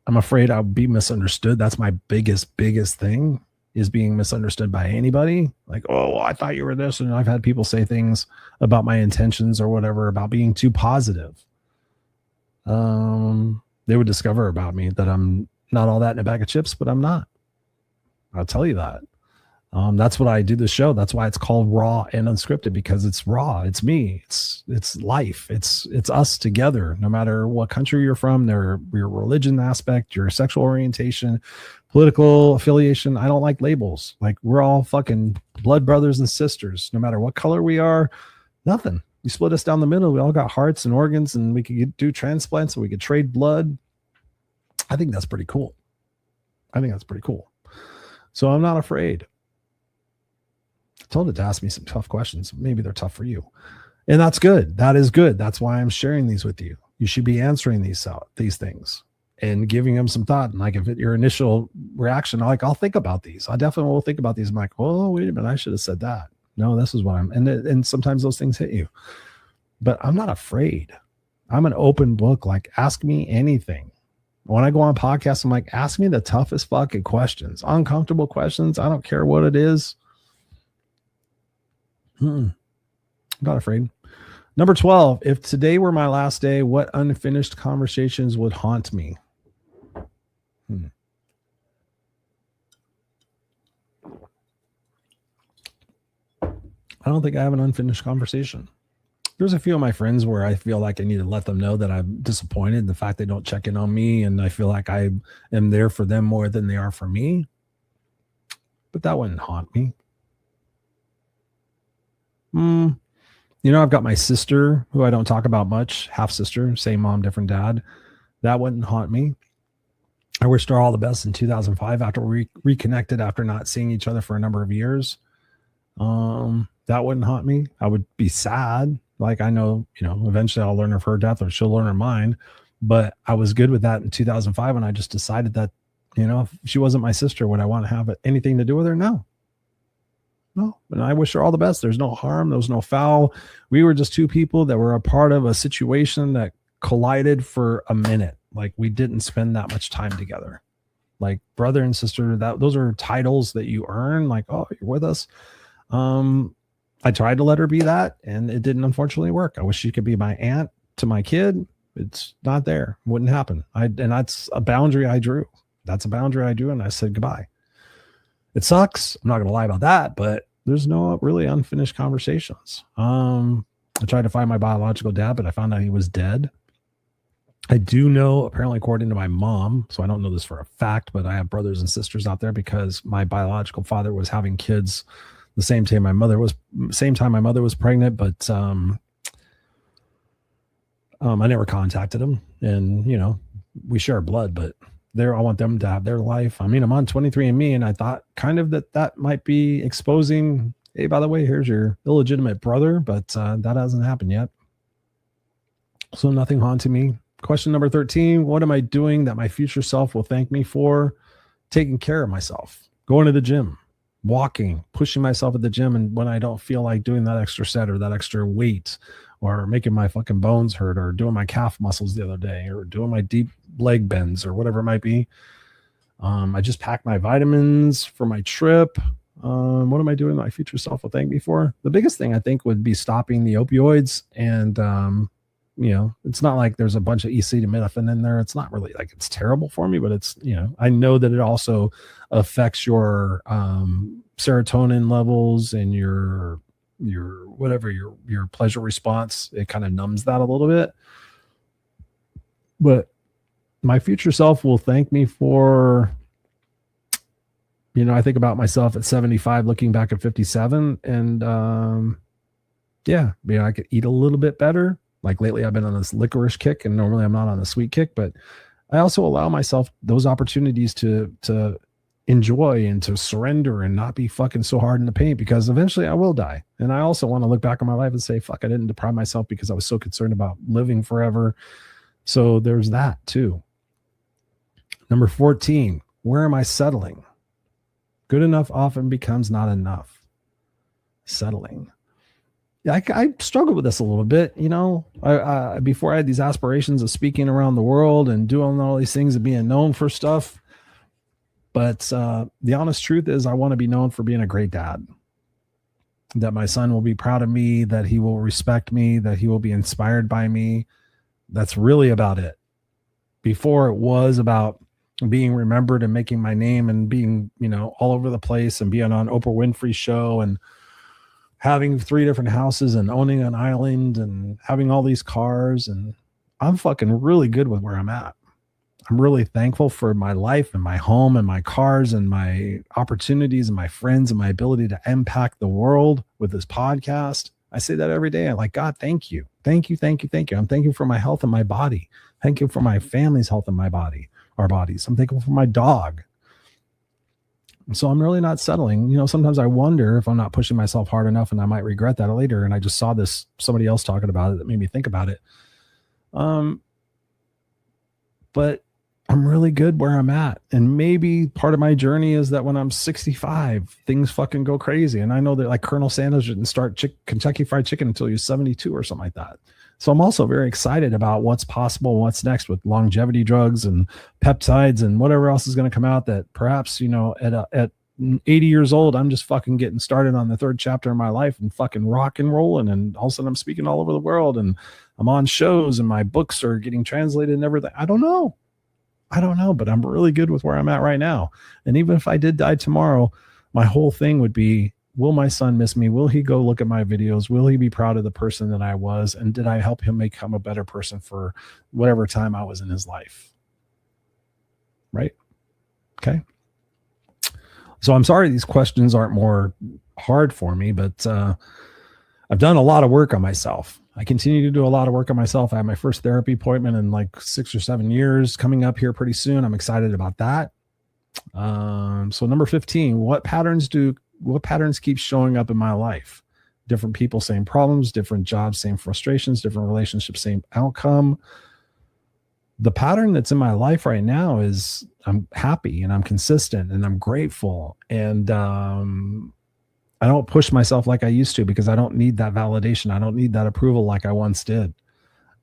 afraid I'll be misunderstood. That's my biggest thing, is being misunderstood by anybody. Like, oh, I thought you were this. And I've had people say things about my intentions or whatever, about being too positive. They would discover about me that I'm not all that in a bag of chips, but I'm not. I'll tell you that. That's what I do the show. That's why it's called Raw and Unscripted, because it's raw. It's me. It's life. It's us together, no matter what country you're from, your religion aspect, your sexual orientation, political affiliation. I don't like labels. Like, we're all fucking blood brothers and sisters, no matter what color we are. Nothing. You split us down the middle. We all got hearts and organs, and we could do transplants, and we could trade blood. I think that's pretty cool. So I'm not afraid. I told it to ask me some tough questions. Maybe they're tough for you. And that's good. That is good. That's why I'm sharing these with you. You should be answering these things and giving them some thought. And like, if your initial reaction, like, I'll think about these. I definitely will think about these. I'm like, oh, wait a minute, I should have said that. No, this is what I'm, and sometimes those things hit you. But I'm not afraid. I'm an open book. Like, ask me anything. When I go on podcasts, I'm like, ask me the toughest fucking questions, uncomfortable questions. I don't care what it is. I'm not afraid. Number 12, if today were my last day, what unfinished conversations would haunt me? I don't think I have an unfinished conversation. There's a few of my friends where I feel like I need to let them know that I'm disappointed in the fact they don't check in on me, and I feel like I am there for them more than they are for me. But that wouldn't haunt me. You know, I've got my sister, who I don't talk about much, half sister, same mom, different dad. That wouldn't haunt me. I wished her all the best in 2005 after we reconnected after not seeing each other for a number of years. That wouldn't haunt me. I would be sad. Like, I know, you know, eventually I'll learn of her death, or she'll learn of mine. But I was good with that in 2005 when I just decided that, you know, if she wasn't my sister, would I want to have anything to do with her? No. And I wish her all the best. There's no harm. There was no foul. We were just two people that were a part of a situation that collided for a minute. Like, we didn't spend that much time together. Like, brother and sister, those are titles that you earn. Like, oh, you're with us. I tried to let her be that, and it didn't unfortunately work. I wish she could be my aunt to my kid. It's not there. Wouldn't happen. And that's a boundary I drew. That's a boundary I drew, and I said goodbye. It sucks. I'm not going to lie about that, but there's no really unfinished conversations. I tried to find my biological dad, but I found out he was dead. I do know, apparently, according to my mom, so I don't know this for a fact, but I have brothers and sisters out there, because my biological father was having kids the same time my mother was pregnant, but I never contacted him, and, you know, we share blood, but I want them to have their life. I mean, I'm on 23andMe, and I thought kind of that might be exposing, hey, by the way, here's your illegitimate brother, but that hasn't happened yet. So nothing haunting me. Question number 13, what am I doing that my future self will thank me for? Taking care of myself, going to the gym, walking, pushing myself at the gym. And when I don't feel like doing that extra set or that extra weight, or making my fucking bones hurt, or doing my calf muscles the other day, or doing my deep leg bends, or whatever it might be. I just packed my vitamins for my trip. What am I doing that my future self will thank me for? The biggest thing I think would be stopping the opioids. And, you know, it's not like there's a bunch of acetaminophen in there. It's not really like it's terrible for me, but it's, you know, I know that it also affects your serotonin levels and your whatever, your pleasure response. It kind of numbs that a little bit. But my future self will thank me for, I think about myself at 75, looking back at 57, and I could eat a little bit better. Like lately, I've been on this licorice kick, and normally I'm not on a sweet kick, but I also allow myself those opportunities to enjoy and to surrender and not be fucking so hard in the paint, because eventually I will die. And I also want to look back on my life and say, fuck, I didn't deprive myself because I was so concerned about living forever. So there's that too. Number 14, where am I settling? Good enough often becomes not enough. Settling. Yeah, I struggled with this a little bit. I before I had these aspirations of speaking around the world and doing all these things and being known for stuff. But the honest truth is I want to be known for being a great dad, that my son will be proud of me, that he will respect me, that he will be inspired by me. That's really about it. Before, it was about being remembered and making my name and being, all over the place and being on Oprah Winfrey's show and having 3 different houses and owning an island and having all these cars. And I'm fucking really good with where I'm at. I'm really thankful for my life and my home and my cars and my opportunities and my friends and my ability to impact the world with this podcast. I say that every day. I'm like, God, thank you. Thank you. Thank you. Thank you. I'm thankful for my health and my body. Thank you for my family's health and my body, our bodies. I'm thankful for my dog. So I'm really not settling. Sometimes I wonder if I'm not pushing myself hard enough, and I might regret that later. And I just saw somebody else talking about it that made me think about it. But I'm really good where I'm at. And maybe part of my journey is that when I'm 65, things fucking go crazy. And I know that like Colonel Sanders didn't start Kentucky Fried Chicken until he was 72 or something like that. So I'm also very excited about what's possible, what's next with longevity drugs and peptides and whatever else is going to come out, that perhaps, at 80 years old, I'm just fucking getting started on the 3rd chapter of my life and fucking rock and rolling. And all of a sudden I'm speaking all over the world and I'm on shows and my books are getting translated and everything. I don't know, but I'm really good with where I'm at right now. And even if I did die tomorrow, my whole thing would be, will my son miss me? Will he go look at my videos? Will he be proud of the person that I was? And did I help him become a better person for whatever time I was in his life? Right? Okay. So I'm sorry these questions aren't more hard for me, but I've done a lot of work on myself. I continue to do a lot of work on myself. I have my first therapy appointment in like 6 or 7 years coming up here pretty soon. I'm excited about that. So number 15, what patterns keep showing up in my life? Different people, same problems, different jobs, same frustrations, different relationships, same outcome. The pattern that's in my life right now is I'm happy and I'm consistent and I'm grateful. And I don't push myself like I used to, because I don't need that validation. I don't need that approval like I once did.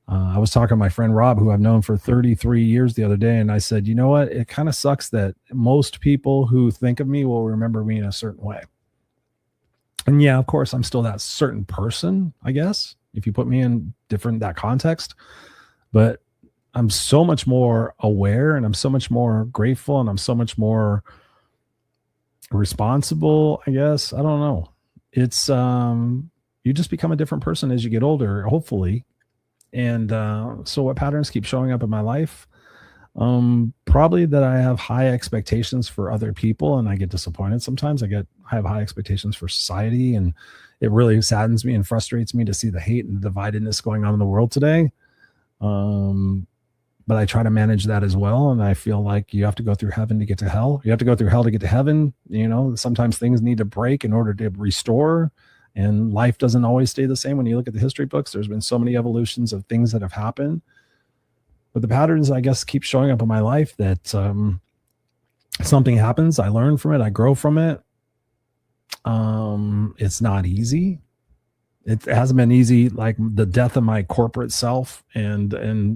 I was talking to my friend Rob, who I've known for 33 years, the other day. And I said, you know what? It kind of sucks that most people who think of me will remember me in a certain way. And yeah, of course, I'm still that certain person, I guess, if you put me in that context. But I'm so much more aware and I'm so much more grateful and I'm so much more responsible, I guess. I don't know. It's you just become a different person as you get older, hopefully. And so what patterns keep showing up in my life? Probably that I have high expectations for other people and I get disappointed sometimes. I have high expectations for society, and it really saddens me and frustrates me to see the hate and the dividedness going on in the world today. But I try to manage that as well. And I feel like you have to go through heaven to get to hell. You have to go through hell to get to heaven. Sometimes things need to break in order to restore. And life doesn't always stay the same. When you look at the history books, there's been so many evolutions of things that have happened. But the patterns, I guess, keep showing up in my life that something happens, I learn from it, I grow from it. It's not easy. It hasn't been easy, like the death of my corporate self and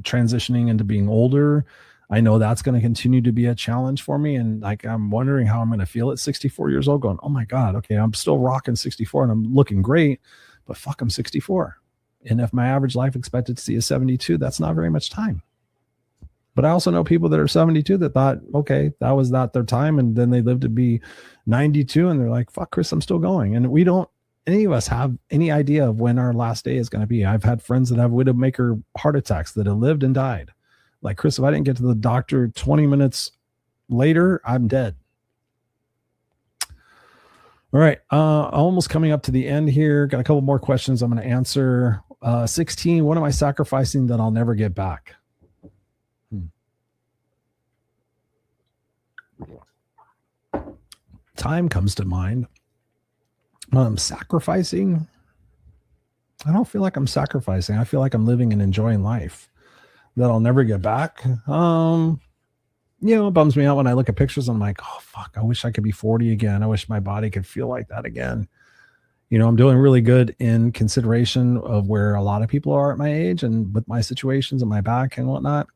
transitioning into being older. I know that's going to continue to be a challenge for me. And like, I'm wondering how I'm going to feel at 64 years old going, oh my God, okay, I'm still rocking 64 and I'm looking great, but fuck, I'm 64. And if my average life expectancy is 72, that's not very much time. But I also know people that are 72 that thought, okay, that was not their time. And then they lived to be 92 and they're like, fuck, Chris, I'm still going. And we don't, any of us have any idea of when our last day is going to be. I've had friends that have widowmaker heart attacks that have lived and died. Like, Chris, if I didn't get to the doctor 20 minutes later, I'm dead. All right. Almost coming up to the end here. Got a couple more questions I'm going to answer. 16. What am I sacrificing that I'll never get back? Time comes to mind. I'm sacrificing. I don't feel like I'm sacrificing. I feel like I'm living and enjoying life that I'll never get back. It bums me out when I look at pictures. I'm like, oh, fuck, I wish I could be 40 again. I wish my body could feel like that again. I'm doing really good in consideration of where a lot of people are at my age and with my situations and my back and whatnot.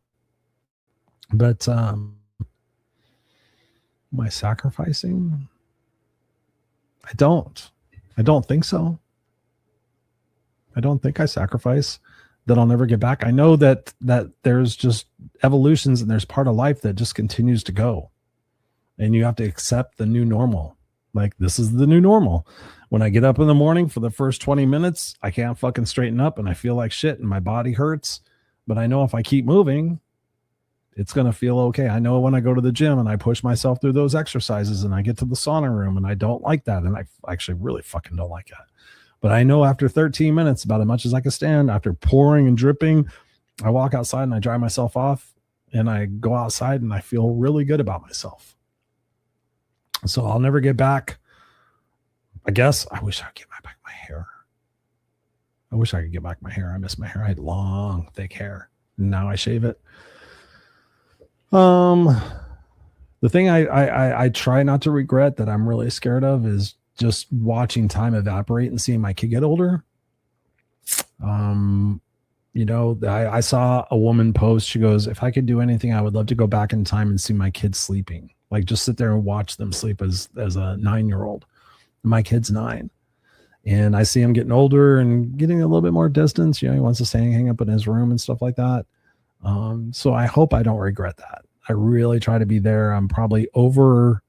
But am I sacrificing? I don't think so. I don't think I sacrifice that I'll never get back. I know that there's just evolutions and there's part of life that just continues to go. And you have to accept the new normal. Like, this is the new normal. When I get up in the morning for the first 20 minutes, I can't fucking straighten up and I feel like shit and my body hurts. But I know if I keep moving, it's going to feel okay. I know when I go to the gym and I push myself through those exercises and I get to the sauna room and I don't like that. And I actually really fucking don't like that. But I know after 13 minutes, about as much as I can stand, after pouring and dripping, I walk outside and I dry myself off and I go outside and I feel really good about myself. So I'll never get back. I guess I wish I could get back my hair. I wish I could get back my hair. I miss my hair. I had long, thick hair. And now I shave it. The thing I try not to regret that I'm really scared of is just watching time evaporate and seeing my kid get older. I saw a woman post. She goes, if I could do anything, I would love to go back in time and see my kids sleeping. Like, just sit there and watch them sleep as a 9-year-old. My kid's 9. And I see him getting older and getting a little bit more distance. He wants to stay hang up in his room and stuff like that. So I hope I don't regret that. I really try to be there. I'm probably over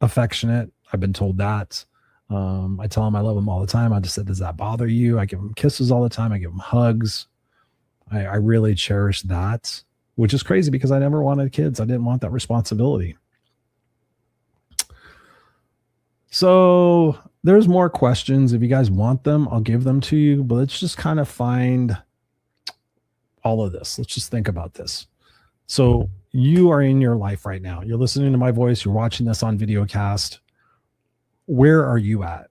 affectionate. I've been told that. I tell him I love him all the time. I just said, does that bother you? I give him kisses all the time. I give him hugs. I really cherish that, which is crazy because I never wanted kids. I didn't want that responsibility. So there's more questions. If you guys want them, I'll give them to you, but let's just kind of find all of this. Let's just think about this. So you are in your life right now. You're listening to my voice. You're watching this on videocast. Where are you at?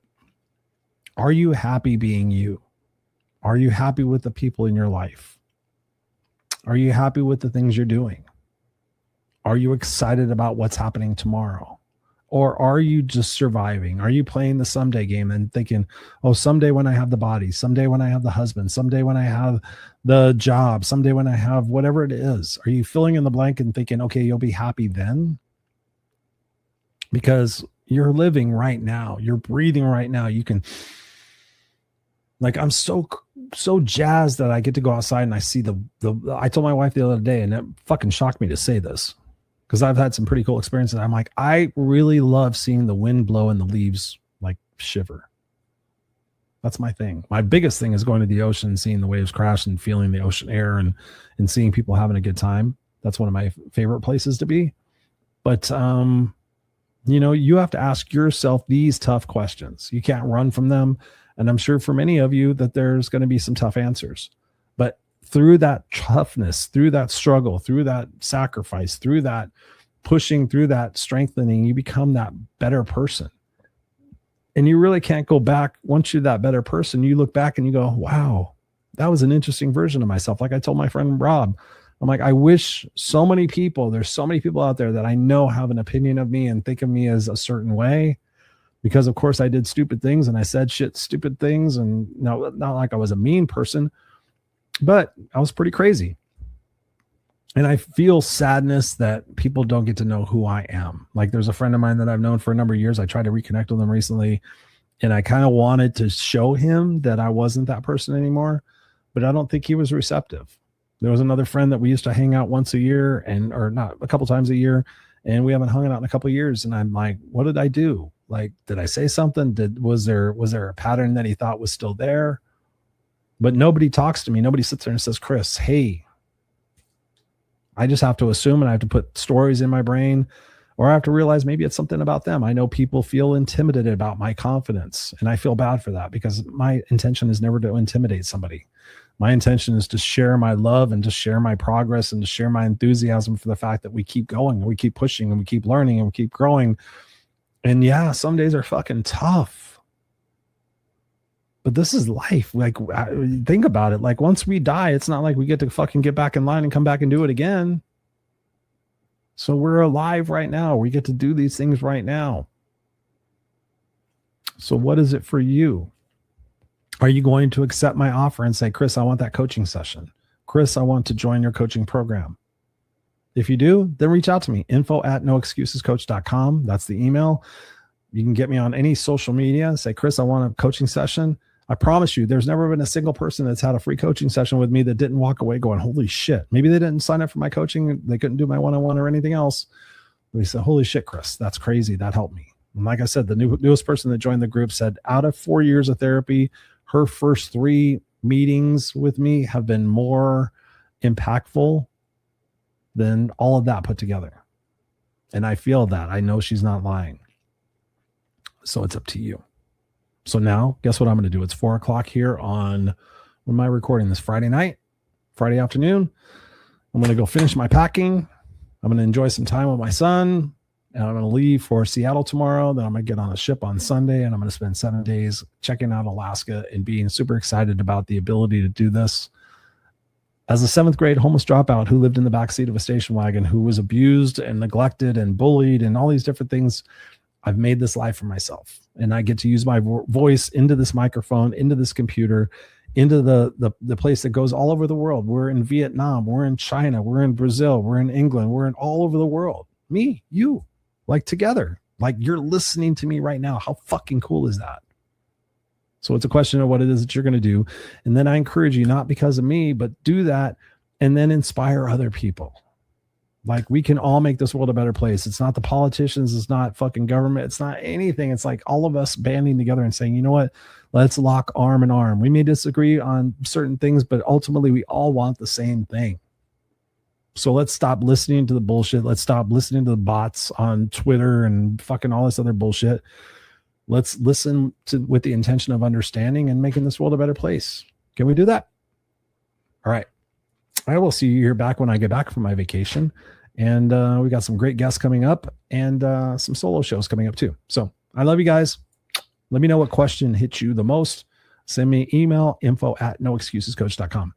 Are you happy being you? Are you happy with the people in your life? Are you happy with the things you're doing? Are you excited about what's happening tomorrow? Or are you just surviving? Are you playing the someday game and thinking, oh, someday when I have the body, someday when I have the husband, someday when I have the job, someday when I have whatever it is? Are you filling in the blank and thinking, okay, you'll be happy then? Because you're living right now. You're breathing right now. You can, like, I'm so jazzed that I get to go outside and I see I told my wife the other day, and it fucking shocked me to say this, because I've had some pretty cool experiences. I'm like, I really love seeing the wind blow and the leaves like shiver. That's my thing. My biggest thing is going to the ocean, seeing the waves crash and feeling the ocean air and seeing people having a good time. That's one of my favorite places to be. But, you have to ask yourself these tough questions. You can't run from them. And I'm sure for many of you that there's going to be some tough answers. But through that toughness, through that struggle, through that sacrifice, through that pushing, through that strengthening, you become that better person. And you really can't go back. Once you're that better person, you look back and you go, wow, that was an interesting version of myself. Like I told my friend Rob, I'm like, I wish there's so many people out there that I know have an opinion of me and think of me as a certain way. Because of course I did stupid things and I said stupid things. And no, not like I was a mean person, but I was pretty crazy. And I feel sadness that people don't get to know who I am. Like there's a friend of mine that I've known for a number of years. I tried to reconnect with him recently, and I kind of wanted to show him that I wasn't that person anymore, but I don't think he was receptive. There was another friend that we used to hang out once a year or not a couple times a year, and we haven't hung out in a couple of years. And I'm like, what did I do? Like, did I say something? Was there a pattern that he thought was still there? But nobody talks to me. Nobody sits there and says, Chris, hey, I just have to assume, and I have to put stories in my brain or I have to realize maybe it's something about them. I know people feel intimidated about my confidence, and I feel bad for that because my intention is never to intimidate somebody. My intention is to share my love and to share my progress and to share my enthusiasm for the fact that we keep going and we keep pushing and we keep learning and we keep growing. And yeah, some days are fucking tough, but this is life. Like, think about it. Like, once we die, it's not like we get to fucking get back in line and come back and do it again. So we're alive right now. We get to do these things right now. So what is it for you? Are you going to accept my offer and say, Chris, I want that coaching session? Chris, I want to join your coaching program. If you do, then reach out to me. info@noexcusescoach.com. That's the email. You can get me on any social media. Say, Chris, I want a coaching session. I promise you, there's never been a single person that's had a free coaching session with me that didn't walk away going, holy shit. Maybe they didn't sign up for my coaching. They couldn't do my one-on-one or anything else. They said, holy shit, Chris, that's crazy. That helped me. And like I said, the newest person that joined the group said out of 4 years of therapy, her first 3 meetings with me have been more impactful than all of that put together. And I feel that. I know she's not lying. So it's up to you. So now, guess what I'm going to do? It's 4:00 here on, when am I recording this? Friday night, Friday afternoon. I'm going to go finish my packing. I'm going to enjoy some time with my son. And I'm going to leave for Seattle tomorrow. Then I'm going to get on a ship on Sunday, and I'm going to spend 7 days checking out Alaska and being super excited about the ability to do this. As a 7th grade homeless dropout who lived in the backseat of a station wagon, who was abused and neglected and bullied and all these different things, I've made this life for myself. And I get to use my voice into this microphone, into this computer, into the place that goes all over the world. We're in Vietnam. We're in China. We're in Brazil. We're in England. We're in all over the world. Me, you. Like together, like you're listening to me right now. How fucking cool is that? So it's a question of what it is that you're going to do. And then I encourage you, not because of me, but do that and then inspire other people. Like, we can all make this world a better place. It's not the politicians. It's not fucking government. It's not anything. It's like all of us banding together and saying, you know what? Let's lock arm in arm. We may disagree on certain things, but ultimately we all want the same thing. So let's stop listening to the bullshit. Let's stop listening to the bots on Twitter and fucking all this other bullshit. Let's listen to with the intention of understanding and making this world a better place. Can we do that? All right. I will see you here back when I get back from my vacation. And we got some great guests coming up and some solo shows coming up too. So I love you guys. Let me know what question hit you the most. Send me an email, info@noexcusescoach.com.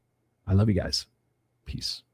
I love you guys. Peace.